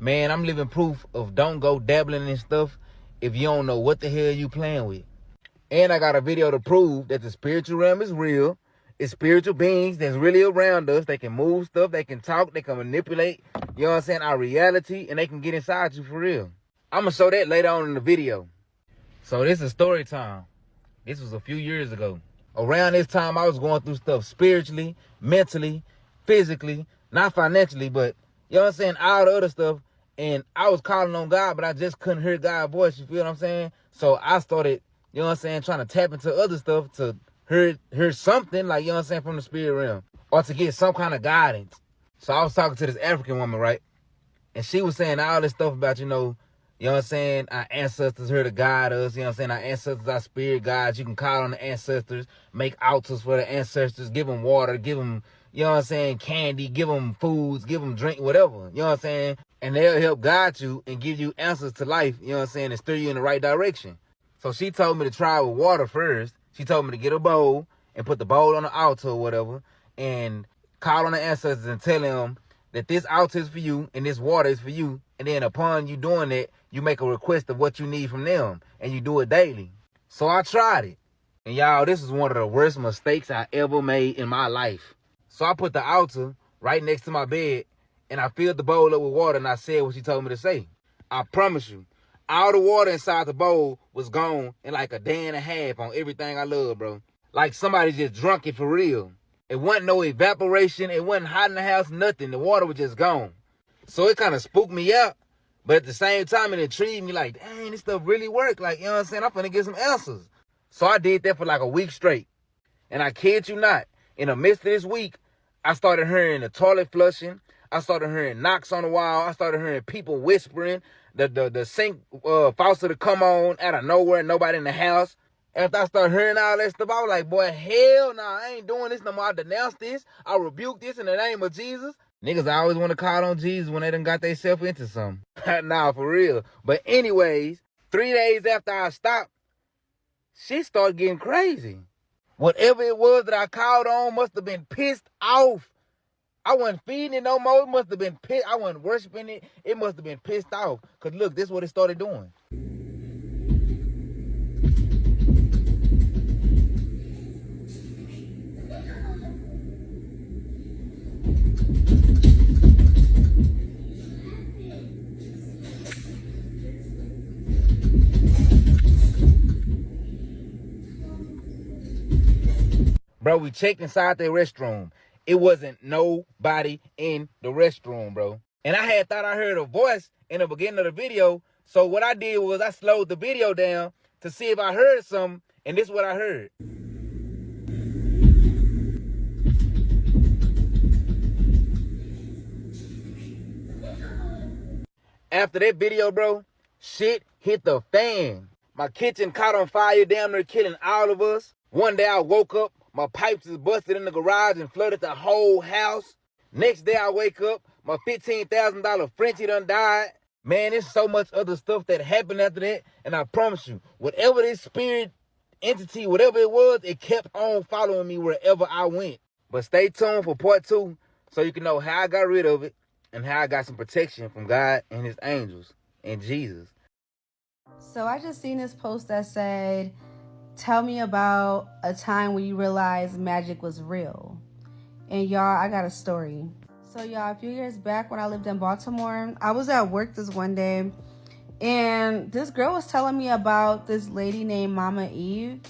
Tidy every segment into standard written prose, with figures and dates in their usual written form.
Man, I'm living proof of don't go dabbling in stuff if you don't know what the hell you playing with. And I got a video to prove that the spiritual realm is real. It's spiritual beings that's really around us. They can move stuff, they can talk, they can manipulate, you know what I'm saying, our reality, and they can get inside you for real. I'm going to show that later on in the video. So this is story time. This was a few years ago. Around this time, I was going through stuff spiritually, mentally, physically, not financially, but, you know what I'm saying, all the other stuff. And I was calling on God, but I just couldn't hear God's voice, you feel what I'm saying? So I started, you know what I'm saying, trying to tap into other stuff to hear something, like, you know what I'm saying, from the spirit realm, or to get some kind of guidance. So I was talking to this African woman, right? And she was saying all this stuff about, you know what I'm saying, our ancestors here to guide us, you know what I'm saying, our ancestors, our spirit guides. You can call on the ancestors, make altars for the ancestors, give them water, give them, you know what I'm saying, candy, give them foods, give them drink, whatever, you know what I'm saying? And they'll help guide you and give you answers to life, you know what I'm saying, and steer you in the right direction. So she told me to try with water first. She told me to get a bowl and put the bowl on the altar or whatever and call on the ancestors and tell them that this altar is for you and this water is for you. And then upon you doing it, you make a request of what you need from them and you do it daily. So I tried it. And y'all, this is one of the worst mistakes I ever made in my life. So I put the altar right next to my bed and I filled the bowl up with water and I said what she told me to say. I promise you, all the water inside the bowl was gone in like a day and a half on everything I love, bro. Like somebody just drunk it for real. It wasn't no evaporation. It wasn't hot in the house, nothing. The water was just gone. So it kind of spooked me out. But at the same time, it intrigued me like, dang, this stuff really worked. Like, you know what I'm saying? I'm finna get some answers. So I did that for like a week straight. And I kid you not, in the midst of this week, I started hearing the toilet flushing. I started hearing knocks on the wall. I started hearing people whispering. The sink faucet to come on out of nowhere, nobody in the house. After I started hearing all that stuff, I was like, boy, hell nah, I ain't doing this no more. I denounce this. I rebuke this in the name of Jesus. Niggas always want to call on Jesus when they done got themselves into something. Nah, for real. But anyways, 3 days after I stopped, shit started getting crazy. Whatever it was that I called on must have been pissed off. I wasn't feeding it no more. It must have been pissed. I wasn't worshiping it. It must have been pissed off. Because look, this is what it started doing. Bro, we checked inside the restroom. It wasn't nobody in the restroom, bro. And I had thought I heard a voice in the beginning of the video. So what I did was I slowed the video down to see if I heard something. And this is what I heard. After that video, bro, shit hit the fan. My kitchen caught on fire, damn near killing all of us. One day I woke up, my pipes is busted in the garage and flooded the whole house. Next day I wake up, my $15,000 Frenchie done died. Man, there's so much other stuff that happened after that. And I promise you, whatever this spirit entity, whatever it was, it kept on following me wherever I went. But stay tuned for part 2 so you can know how I got rid of it and how I got some protection from God and his angels and Jesus. So I just seen this post that said, tell me about a time when you realized magic was real. And y'all, I got a story. So y'all, a few years back when I lived in Baltimore, I was at work this one day and this girl was telling me about this lady named Mama Eve.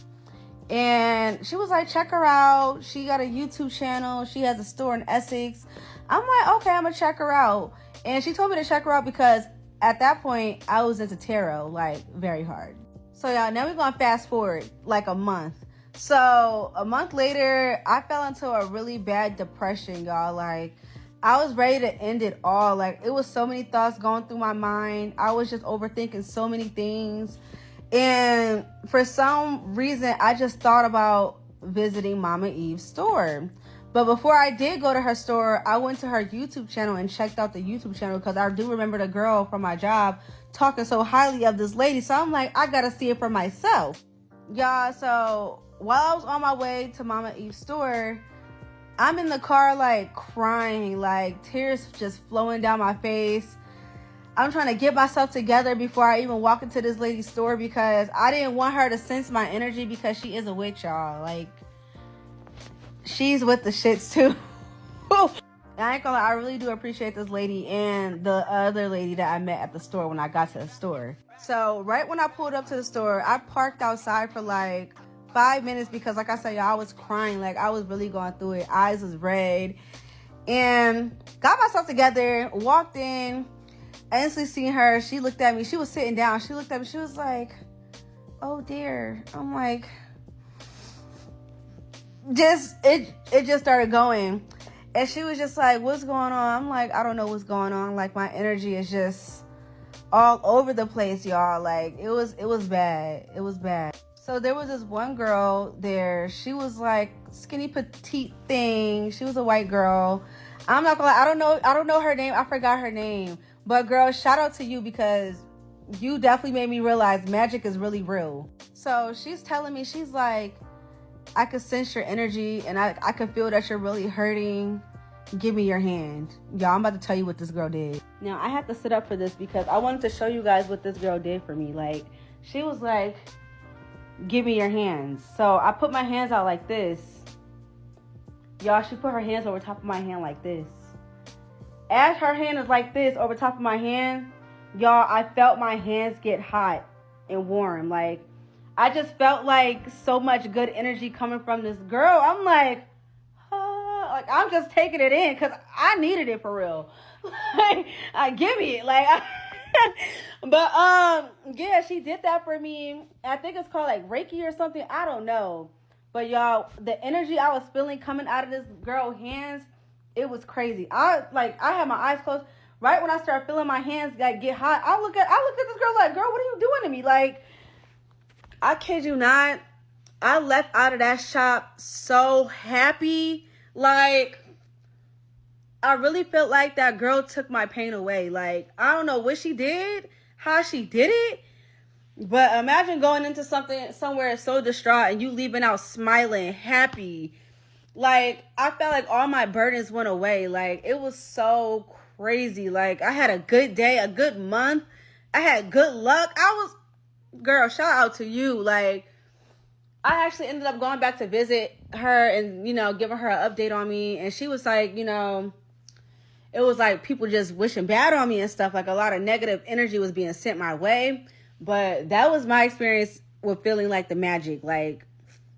And she was like, check her out. She got a YouTube channel. She has a store in Essex. I'm like, okay, I'm gonna check her out. And she told me to check her out because at that point I was into tarot, like very hard. So y'all, now we're gonna fast forward like a month. So a month later, I fell into a really bad depression, y'all. Like I was ready to end it all. Like it was so many thoughts going through my mind. I was just overthinking so many things. And for some reason, I just thought about visiting Mama Eve's store. But before I did go to her store, I went to her YouTube channel and checked out the YouTube channel because I do remember the girl from my job talking so highly of this lady. So I'm like, I gotta see it for myself. Y'all, so while I was on my way to Mama Eve's store, I'm in the car like crying, like tears just flowing down my face. I'm trying to get myself together before I even walk into this lady's store, because I didn't want her to sense my energy, because she is a witch, y'all. Like, she's with the shits too. I ain't gonna lie, I really do appreciate this lady and the other lady that I met at the store when I got to the store. So right when I pulled up to the store, I parked outside for like 5 minutes because, like I said, y'all, I was crying. Like, I was really going through it. Eyes was red. And got myself together, walked in. I instantly seen her. She looked at me. She was sitting down. She looked at me. She was like, oh dear. I'm like, it just started going. And she was just like, what's going on? I'm like, I don't know what's going on. Like, my energy is just all over the place, y'all. Like, it was bad. It was bad. So there was this one girl there. She was like skinny petite thing. She was a white girl. I'm not gonna lie, I don't know her name. I forgot her name. But girl, shout out to you, because you definitely made me realize magic is really real. So she's telling me, she's like, I could sense your energy and I could feel that you're really hurting. Give me your hand. Y'all, I'm about to tell you what this girl did. Now, I have to sit up for this because I wanted to show you guys what this girl did for me. Like, she was like, give me your hands. So I put my hands out like this. Y'all, she put her hands over top of my hand like this. As her hand is like this over top of my hand, y'all, I felt my hands get hot and warm. Like, I just felt like so much good energy coming from this girl. I'm like, like, I'm just taking it in because I needed it for real. Like, give me it. Like, but yeah, she did that for me. I think it's called like Reiki or something. I don't know. But y'all, the energy I was feeling coming out of this girl's hands, it was crazy. I had my eyes closed. Right when I started feeling my hands like get hot, I look at this girl like, girl, what are you doing to me? Like, I kid you not, I left out of that shop so happy. Like, I really felt like that girl took my pain away. Like, I don't know what she did, how she did it, but imagine going into somewhere so distraught and you leaving out smiling, happy. Like, I felt like all my burdens went away. Like, it was so crazy. Like, I had a good day, a good month. I had good luck. Girl, shout out to you. Like, I actually ended up going back to visit her and, giving her an update on me. And she was like, it was like people just wishing bad on me and stuff. Like, a lot of negative energy was being sent my way. But that was my experience with feeling like the magic. Like,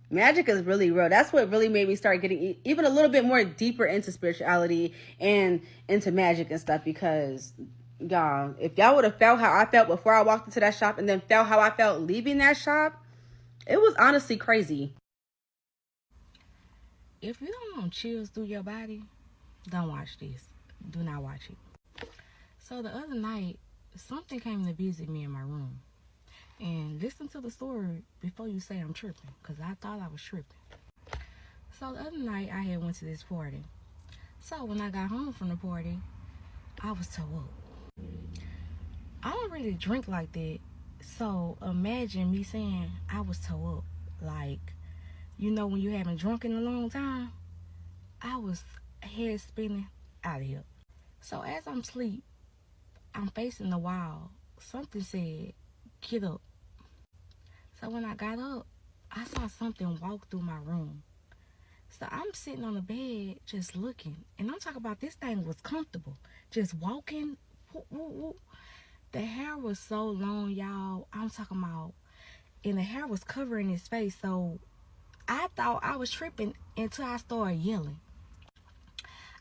magic is really real. That's what really made me start getting even a little bit more deeper into spirituality and into magic and stuff. Because, y'all, if y'all would have felt how I felt before I walked into that shop and then felt how I felt leaving that shop, it was honestly crazy. If you don't want chills through your body, don't watch this. Do not watch it. So the other night, something came to visit me in my room. And listen to the story before you say I'm tripping, because I thought I was tripping. So the other night, I had went to this party. So when I got home from the party, I was toe up. I don't really drink like that. So imagine me saying I was toe up. Like, when you haven't drunk in a long time, I was head spinning out of here. So as I'm asleep, I'm facing the wall. Something said, get up. So when I got up, I saw something walk through my room. So I'm sitting on the bed just looking. And I'm talking about this thing was comfortable. Just walking. Whoop, whoop, whoop. The hair was so long, y'all. I'm talking about. And the hair was covering his face. So I thought I was tripping until I started yelling.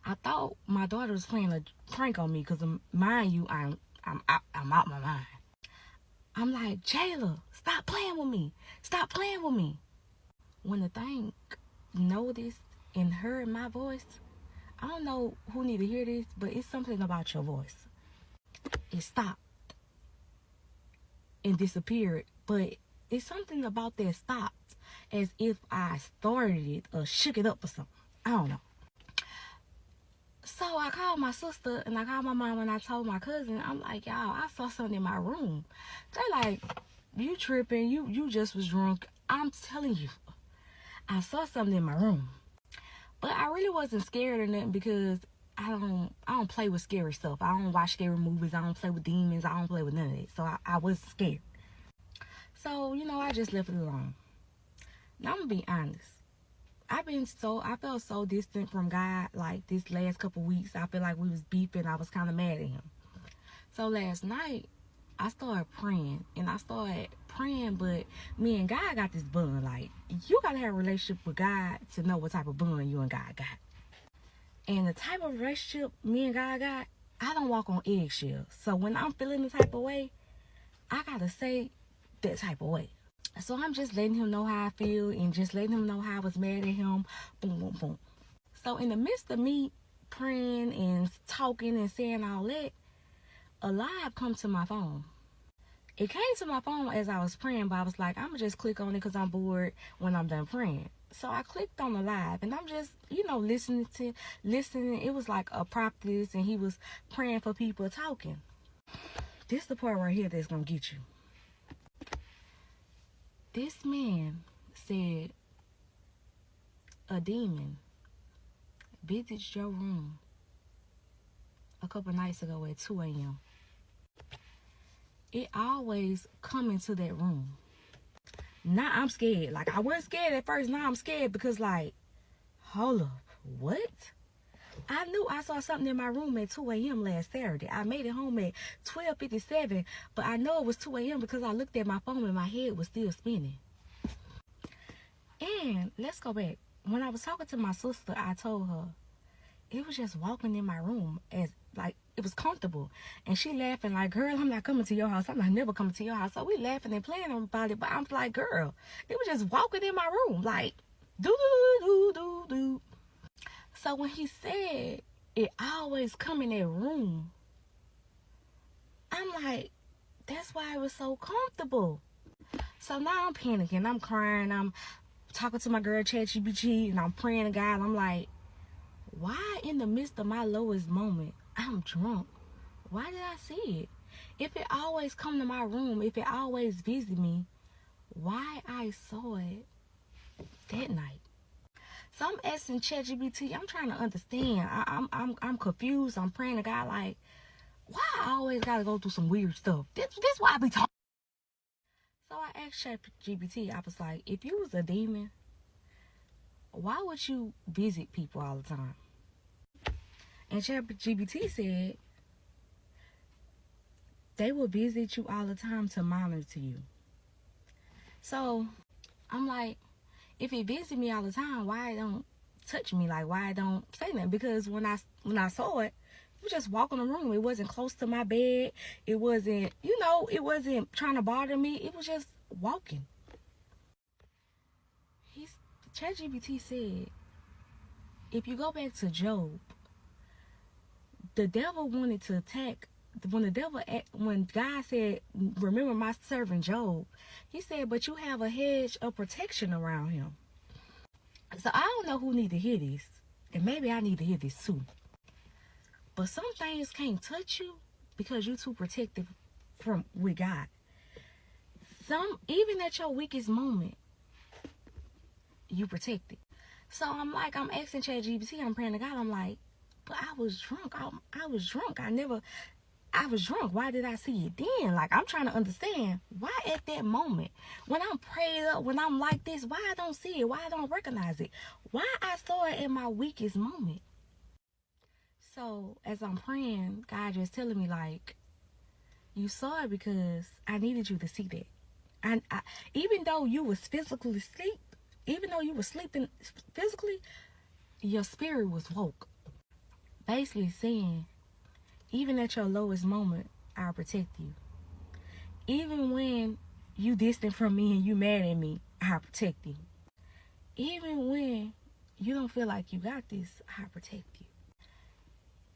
I thought my daughter was playing a prank on me because, mind you, I'm out my mind. I'm like, Jayla, stop playing with me. Stop playing with me. When the thing noticed and heard my voice, I don't know who need to hear this, but it's something about your voice. It stopped and disappeared, but it's something about that stopped as if I started it or shook it up or something. I don't know. So I called my sister and I called my mom and I told my cousin, I'm like, y'all, I saw something in my room. They're like, you tripping, you just was drunk. I'm telling you, I saw something in my room. But I really wasn't scared or nothing because I don't play with scary stuff. I don't watch scary movies. I don't play with demons. I don't play with none of that. So I was scared. So, I just left it alone. Now I'm gonna be honest. I felt so distant from God like this last couple weeks. I feel like we was beefing. I was kind of mad at him. So last night, I started praying. And I started praying, but me and God got this bond. Like, you got to have a relationship with God to know what type of bond you and God got. And the type of relationship me and God got, I don't walk on eggshells. So when I'm feeling the type of way, I got to say that type of way. So I'm just letting him know how I feel and just letting him know how I was mad at him. Boom, boom, boom. So in the midst of me praying and talking and saying all that, a live come to my phone. It came to my phone as I was praying, but I was like, I'm going to just click on it because I'm bored when I'm done praying. So I clicked on the live and I'm just, listening. It was like a prophetess and he was praying for people talking. This is the part right here that's going to get you. This man said a demon visited your room a couple nights ago at 2 a.m. It always come into that room. Now I'm scared. Like, I wasn't scared at first. Now I'm scared because, like, hold up. What? I knew I saw something in my room at 2 a.m. last Saturday. I made it home at 12:57, but I know it was 2 a.m. because I looked at my phone and my head was still spinning. And let's go back. When I was talking to my sister, I told her it was just walking in my room as, like, it was comfortable. And she laughing like, girl, I'm not coming to your house. I'm not never coming to your house. So we laughing and playing about it. But I'm like, girl, it was just walking in my room. Like, do. So when he said it always come in that room, I'm like, that's why it was so comfortable. So now I'm panicking. I'm crying. I'm talking to my girl ChatGPT and I'm praying to God. I'm like, why in the midst of my lowest moment, I'm drunk? Why did I see it? If it always come to my room, if it always visit me, why I saw it that night? So I'm asking ChatGPT. I'm trying to understand. I'm confused. I'm praying to God like, why I always gotta go through some weird stuff? This why I be talking. So I asked ChatGPT. I was like, if you was a demon, why would you visit people all the time? And ChatGPT said they will visit you all the time to monitor you. So I'm like, if it visits me all the time, why it don't touch me? Like, why it don't say nothing? Because when I saw it, it was just walking the room. It wasn't close to my bed. It wasn't, it wasn't trying to bother me. It was just walking. ChatGPT said, if you go back to Job, the devil wanted to attack. When God said, remember my servant Job, he said, but you have a hedge of protection around him. So I don't know who need to hear this, and maybe I need to hear this too. But some things can't touch you because you're too protected with God. Even at your weakest moment, you protected. So I'm asking ChatGPT, I'm praying to God, I'm like, but I was drunk. I was drunk. I was drunk. Why did I see it then? Like, I'm trying to understand why at that moment, when I'm prayed up, when I'm like this, why I don't see it, why I don't recognize it, why I saw it in my weakest moment. So as I'm praying, God just telling me, like, you saw it because I needed you to see that. And even though you was physically asleep, even though you were sleeping physically, your spirit was woke. Basically saying, even at your lowest moment, I'll protect you. Even when you distant from me and you mad at me, I'll protect you. Even when you don't feel like you got this, I'll protect you.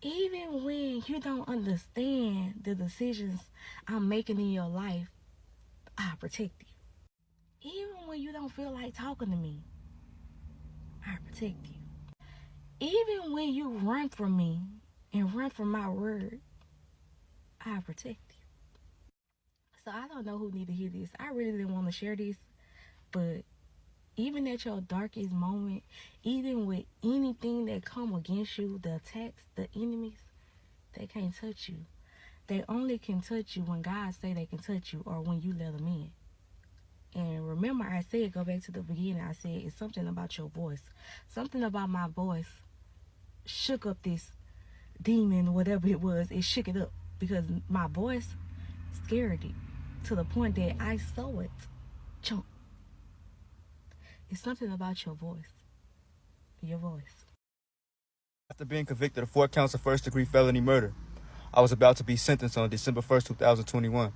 Even when you don't understand the decisions I'm making in your life, I'll protect you. Even when you don't feel like talking to me, I'll protect you. Even when you run from me and run from my word, I'll protect you. So I don't know who need to hear this. I really didn't want to share this, but even at your darkest moment, even with anything that come against you, the attacks, the enemies, they can't touch you. They only can touch you when God say they can touch you or when you let them in. And remember, I said, go back to the beginning, I said it's something about your voice. Something about my voice shook up this demon, whatever it was. It shook it up because my voice scared it to the point that I saw it. Chunk. It's something about your voice. Your voice. After being convicted of 4 counts of first-degree felony murder, I was about to be sentenced on December 1st, 2021.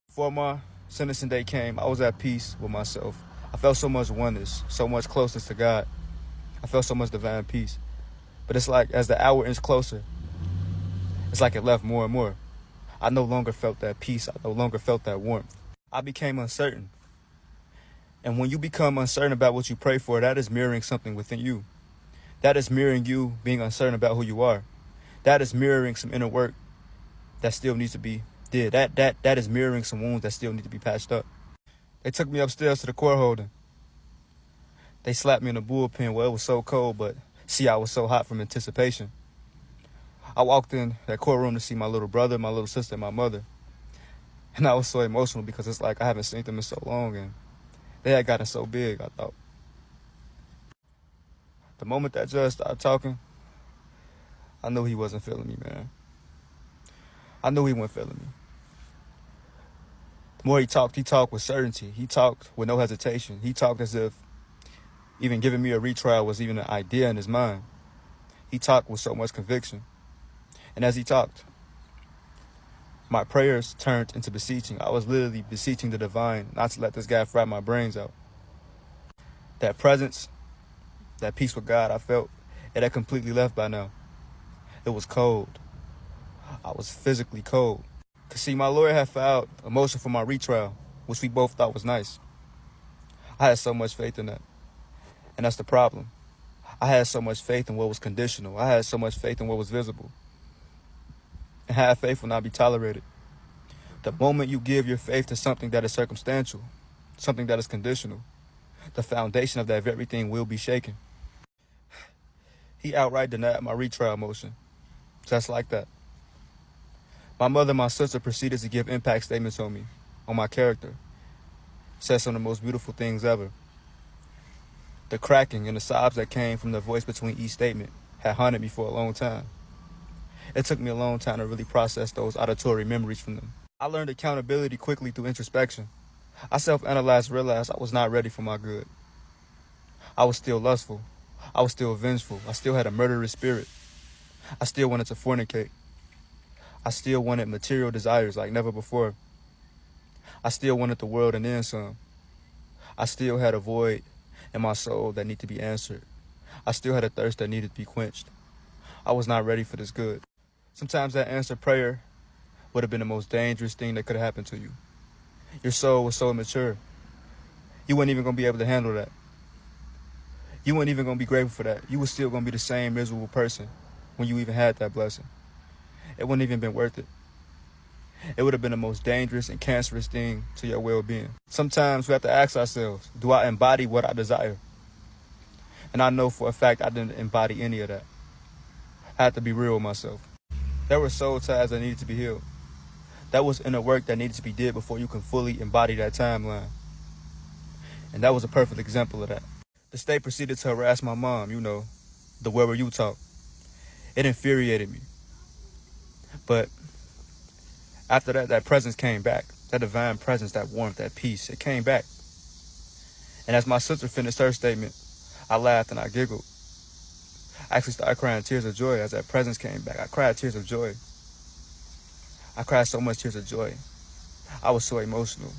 Before my sentencing day came, I was at peace with myself. I felt so much oneness, so much closeness to God. I felt so much divine peace. But it's like as the hour inched closer, it's like it left more and more. I no longer felt that peace. I no longer felt that warmth. I became uncertain. And when you become uncertain about what you pray for, that is mirroring something within you. That is mirroring you being uncertain about who you are. That is mirroring some inner work that still needs to be did. That is mirroring some wounds that still need to be patched up. They took me upstairs to the court holding. They slapped me in the bullpen where it was so cold, but see, I was so hot from anticipation. I walked in that courtroom to see my little brother, my little sister, and my mother. And I was so emotional because it's like I haven't seen them in so long, and they had gotten so big, I thought. The moment that judge started talking, I knew he wasn't feeling me, man. I knew he wasn't feeling me. The more he talked with certainty. He talked with no hesitation. He talked as if even giving me a retrial was even an idea in his mind. He talked with so much conviction. And as he talked, my prayers turned into beseeching. I was literally beseeching the divine not to let this guy fry my brains out. That presence, that peace with God I felt, it had completely left by now. It was cold. I was physically cold. Cause see, my lawyer had filed a motion for my retrial, which we both thought was nice. I had so much faith in that. And that's the problem. I had so much faith in what was conditional. I had so much faith in what was visible. And have faith will not be tolerated. The moment you give your faith to something that is circumstantial, something that is conditional, the foundation of that very thing will be shaken. He outright denied my retrial motion. Just like that. My mother and my sister proceeded to give impact statements on me, on my character. Said some of the most beautiful things ever. The cracking and the sobs that came from the voice between each statement had haunted me for a long time. It took me a long time to really process those auditory memories from them. I learned accountability quickly through introspection. I self-analyzed, realized I was not ready for my good. I was still lustful. I was still vengeful. I still had a murderous spirit. I still wanted to fornicate. I still wanted material desires like never before. I still wanted the world and then some. I still had a void in my soul that needed to be answered. I still had a thirst that needed to be quenched. I was not ready for this good. Sometimes that answered prayer would have been the most dangerous thing that could have happened to you. Your soul was so immature. You weren't even going to be able to handle that. You weren't even going to be grateful for that. You were still going to be the same miserable person when you even had that blessing. It wouldn't even been worth it. It would have been the most dangerous and cancerous thing to your well-being. Sometimes we have to ask ourselves, do I embody what I desire? And I know for a fact I didn't embody any of that. I had to be real with myself. There were soul ties that needed to be healed. That was inner work that needed to be did before you can fully embody that timeline. And that was a perfect example of that. The state proceeded to harass my mom, the where were you talk. It infuriated me. But after that presence came back. That divine presence, that warmth, that peace, it came back. And as my sister finished her statement, I laughed and I giggled. I actually started crying tears of joy as that presence came back. I cried tears of joy. I cried so much tears of joy. I was so emotional.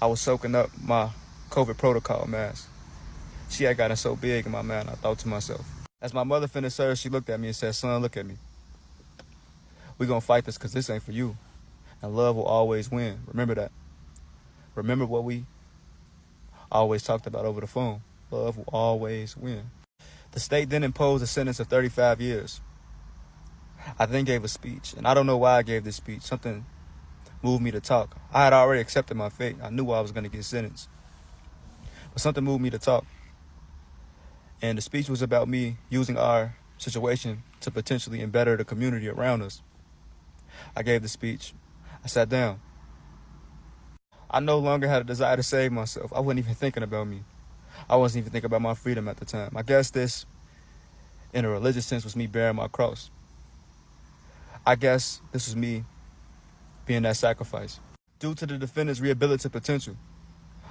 I was soaking up my COVID protocol mask. She had gotten so big in my mind, I thought to myself. As my mother finished hers, she looked at me and said, son, look at me. We're going to fight this because this ain't for you. And love will always win. Remember that. Remember what we always talked about over the phone. Love will always win. The state then imposed a sentence of 35 years. I then gave a speech, and I don't know why I gave this speech. Something moved me to talk. I had already accepted my fate. I knew I was going to get sentenced. But something moved me to talk. And the speech was about me using our situation to potentially better the community around us. I gave the speech. I sat down. I no longer had a desire to save myself. I wasn't even thinking about me. I wasn't even thinking about my freedom at the time. I guess this, in a religious sense, was me bearing my cross. I guess this was me being that sacrifice. Due to the defendant's rehabilitative potential,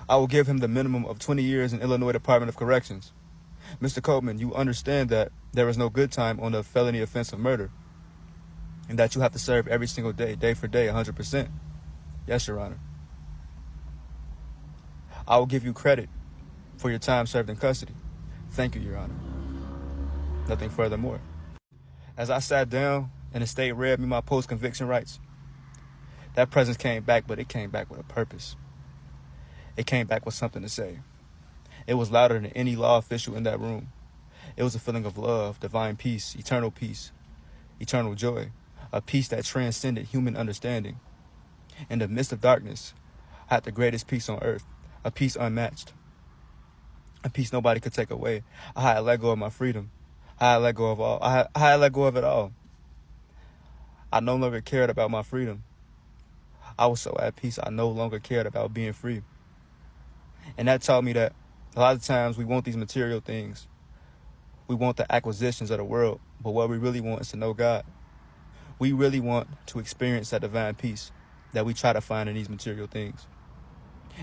I will give him the minimum of 20 years in Illinois Department of Corrections. Mr. Coleman, you understand that there is no good time on the felony offense of murder, and that you have to serve every single day, day for day, 100%. Yes, Your Honor. I will give you credit for your time served in custody. Thank you, Your Honor. Nothing furthermore. As I sat down and the state read me my post-conviction rights, that presence came back, but it came back with a purpose. It came back with something to say. It was louder than any law official in that room. It was a feeling of love, divine peace, eternal joy, a peace that transcended human understanding. In the midst of darkness, I had the greatest peace on earth, a peace unmatched, a peace nobody could take away. I had let go of my freedom. I had let go of all. I had let go of it all. I no longer cared about my freedom. I was so at peace, I no longer cared about being free. And that taught me that a lot of times we want these material things. We want the acquisitions of the world, but what we really want is to know God. We really want to experience that divine peace that we try to find in these material things.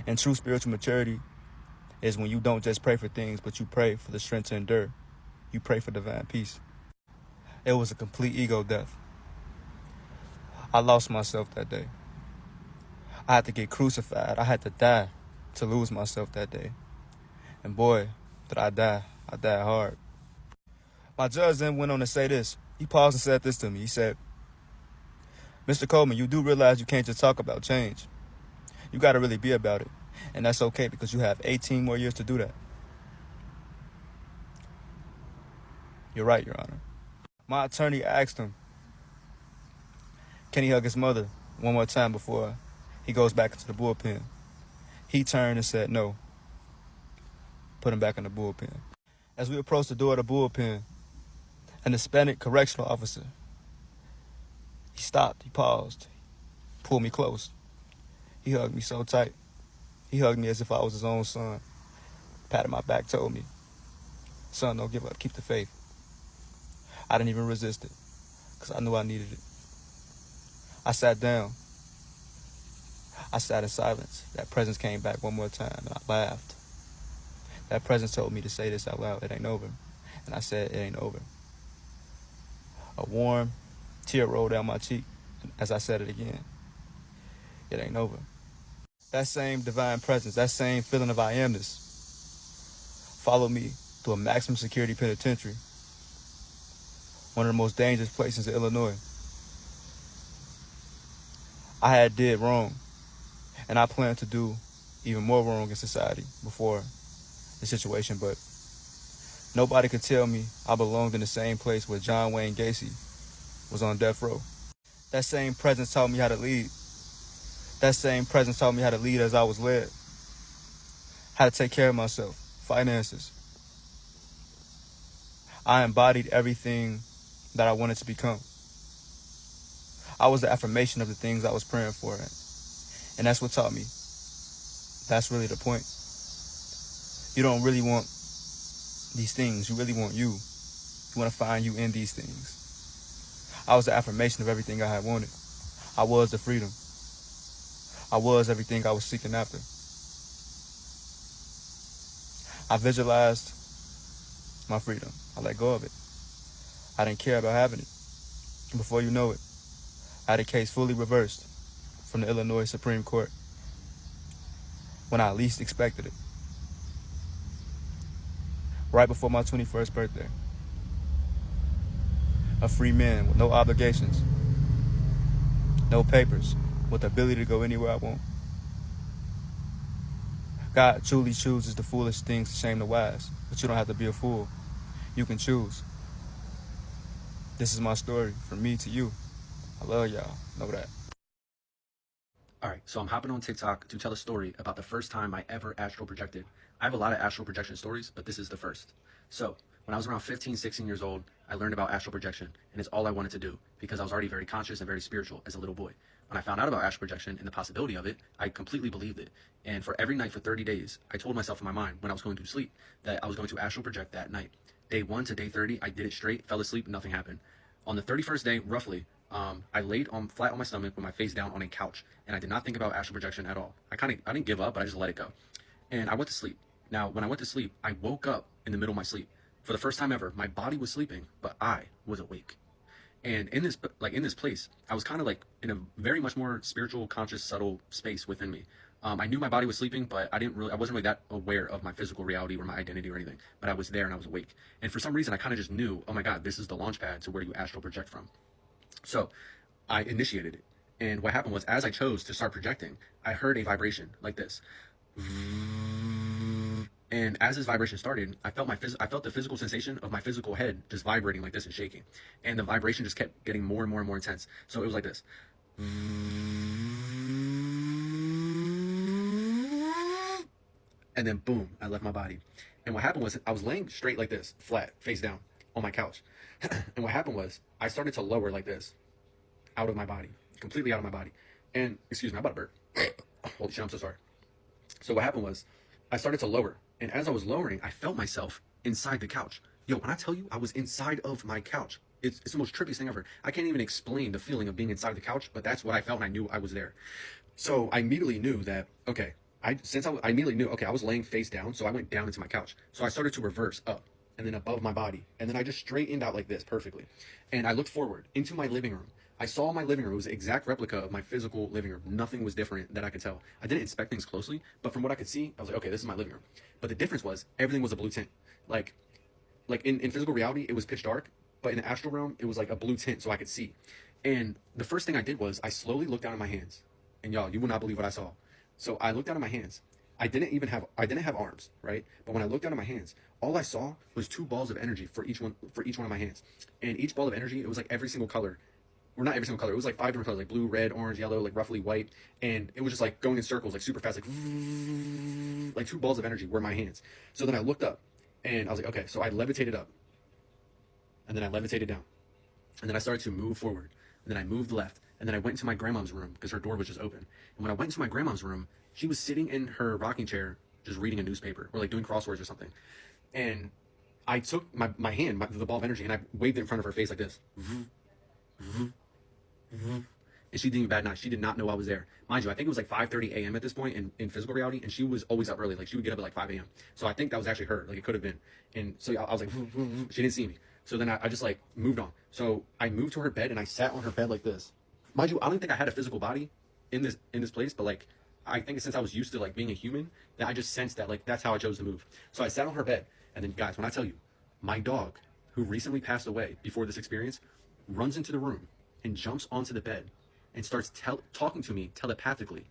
And true spiritual maturity is when you don't just pray for things, but you pray for the strength to endure. You pray for divine peace. It was a complete ego death. I lost myself that day. I had to get crucified. I had to die to lose myself that day. And boy, did I die. I died hard. My judge then went on to say this. He paused and said this to me. He said, Mr. Coleman, you do realize you can't just talk about change. You got to really be about it. And that's okay because you have 18 more years to do that. You're right, Your Honor. My attorney asked him, can he hug his mother one more time before he goes back into the bullpen? He turned and said no. Put him back in the bullpen. As we approached the door of the bullpen, an Hispanic correctional officer, he stopped, he paused, pulled me close. He hugged me so tight. He hugged me as if I was his own son. Patted my back, told me, son, don't give up, keep the faith. I didn't even resist it because I knew I needed it. I sat down. I sat in silence. That presence came back one more time, and I laughed. That presence told me to say this out loud, it ain't over. And I said, it ain't over. A warm tear rolled down my cheek as I said it again. It ain't over. That same divine presence, that same feeling of I amness followed me to a maximum security penitentiary, one of the most dangerous places in Illinois. I had did wrong, and I planned to do even more wrong in society before the situation, but nobody could tell me I belonged in the same place where John Wayne Gacy was on death row. That same presence taught me how to lead. That same presence taught me how to lead as I was led, how to take care of myself, finances. I embodied everything that I wanted to become. I was the affirmation of the things I was praying for. And that's what taught me. That's really the point. You don't really want these things. You really want you. You want to find you in these things. I was the affirmation of everything I had wanted. I was the freedom. I was everything I was seeking after. I visualized my freedom. I let go of it. I didn't care about having it. And before you know it, I had a case fully reversed from the Illinois Supreme Court when I least expected it. Right before my 21st birthday. A free man with no obligations, no papers, with the ability to go anywhere I want. God truly chooses the foolish things to shame the wise, but you don't have to be a fool. You can choose. This is my story, from me to you. I love y'all. Know that. All right, so I'm hopping on TikTok to tell a story about the first time I ever astral projected I have a lot of astral projection stories, but this is the first. So when I was around 15, 16 years old, I learned about astral projection, and it's all I wanted to do because I was already very conscious and very spiritual as a little boy. When I found out about astral projection and the possibility of it, I completely believed it. And for every night for 30 days, I told myself in my mind when I was going to sleep that I was going to astral project that night. Day 1 to day 30, I did it straight, fell asleep, nothing happened. On the 31st day, roughly, I laid flat on my stomach with my face down on a couch, and I did not think about astral projection at all. I didn't give up, but I just let it go. And I went to sleep. Now, when I went to sleep, I woke up in the middle of my sleep. For the first time ever, my body was sleeping, but I was awake. And in this place, I was kind of like in a very much more spiritual, conscious, subtle space within me. I knew my body was sleeping, but I wasn't really that aware of my physical reality or my identity or anything. But I was there and I was awake. And for some reason, I kind of just knew, oh my God, this is the launch pad to where you astral project from. So I initiated it. And what happened was, as I chose to start projecting, I heard a vibration like this. And as this vibration started, I felt the physical sensation of my physical head just vibrating like this and shaking. And the vibration just kept getting more and more and more intense. So it was like this. And then boom, I left my body. And what happened was, I was laying straight like this, flat, face down, on my couch. And what happened was, I started to lower like this, out of my body, completely out of my body. And, excuse me, I'm about to burp. Holy shit, I'm so sorry. So what happened was, I started to lower. And as I was lowering, I felt myself inside the couch. Yo, when I tell you I was inside of my couch, it's the most trippiest thing ever. I can't even explain the feeling of being inside the couch, but that's what I felt, and I knew I was there. So I immediately knew that, okay, I immediately knew, okay, I was laying face down, so I went down into my couch. So I started to reverse up, and then above my body, and then I just straightened out like this perfectly. And I looked forward into my living room. I saw my living room. It was an exact replica of my physical living room. Nothing was different that I could tell. I didn't inspect things closely, but from what I could see, I was like, okay, this is my living room. But the difference was, everything was a blue tint. Like in physical reality, it was pitch dark, but in the astral realm, it was like a blue tint so I could see. And the first thing I did was, I slowly looked down at my hands. And y'all, you will not believe what I saw. So I looked down at my hands. I didn't have arms, right? But when I looked down at my hands, all I saw was 2 balls of energy for each one of my hands. And each ball of energy, it was like every single color. Or not every single color. It was like 5 different colors, like blue, red, orange, yellow, like roughly white. And it was just like going in circles, like super fast, like 2 balls of energy were my hands. So then I looked up and I was like, okay, so I levitated up and then I levitated down and then I started to move forward and then I moved left and then I went into my grandma's room because her door was just open. And when I went into my grandma's room, she was sitting in her rocking chair, just reading a newspaper or like doing crosswords or something. And I took my hand, the ball of energy, and I waved it in front of her face like this. And she didn't bat an eye. She did not know I was there. Mind you, I think it was like 5:30 a.m. at this point in physical reality, and she was always up early. Like, she would get up at like 5 a.m. So I think that was actually her. Like, it could have been. And so I was like, she didn't see me. So then I just like moved on. So I moved to her bed and I sat on her bed like this. Mind you, I don't think I had a physical body in this place, but like, I think since I was used to like being a human, that I just sensed that like that's how I chose to move. So I sat on her bed, and then guys, when I tell you, my dog, who recently passed away before this experience, runs into the room and jumps onto the bed and starts talking to me telepathically.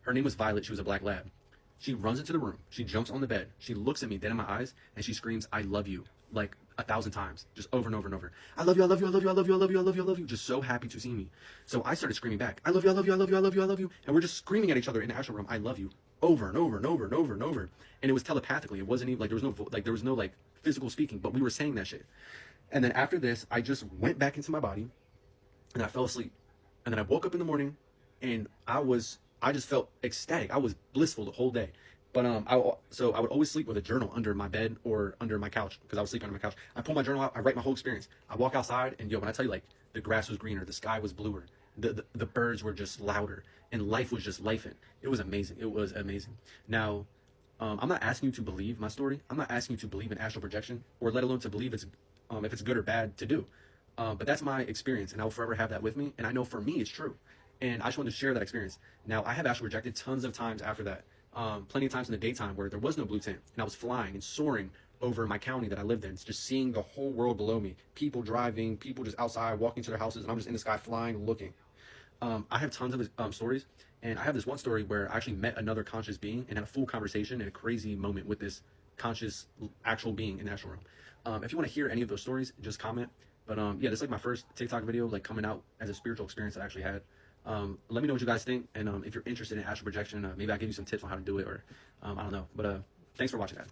Her name was Violet. She was a black lab. She runs into the room. She jumps on the bed. She looks at me dead in my eyes and she screams, "I love you," like 1,000 times, just over and over and over. "I love you, I love you, I love you, I love you, I love you, I love you, I love you." Just so happy to see me. So I started screaming back, "I love you, I love you, I love you, I love you, I love you." And we're just screaming at each other in the astral realm, "I love you," over and over and over and over and over. And it was telepathically. It wasn't even like there was no physical speaking, but we were saying that shit. And then after this, I just went back into my body and I fell asleep. And then I woke up in the morning and I just felt ecstatic. I was blissful the whole day. But I would always sleep with a journal under my bed or under my couch because I was sleeping under my couch. I pull my journal out, I write my whole experience. I walk outside and when I tell you, like, the grass was greener, the sky was bluer, the birds were just louder, and life was just lifing. It was amazing. It was amazing. Now, I'm not asking you to believe my story. I'm not asking you to believe in astral projection, or let alone to believe if it's good or bad to do. But that's my experience, and I will forever have that with me. And I know for me it's true. And I just wanted to share that experience. Now, I have astral projected tons of times after that. Plenty of times in the daytime where there was no blue tint, and I was flying and soaring over my county that I lived in, just seeing the whole world below me. People driving, people just outside walking to their houses, and I'm just in the sky flying, looking. I have tons of stories, and I have this one story where I actually met another conscious being and had a full conversation and a crazy moment with this conscious actual being in the astral realm. If you want to hear any of those stories, just comment. But yeah, this is like my first TikTok video, like coming out as a spiritual experience that I actually had. Let me know what you guys think, and if you're interested in astral projection, maybe I'll give you some tips on how to do it, or I don't know. But thanks for watching, guys.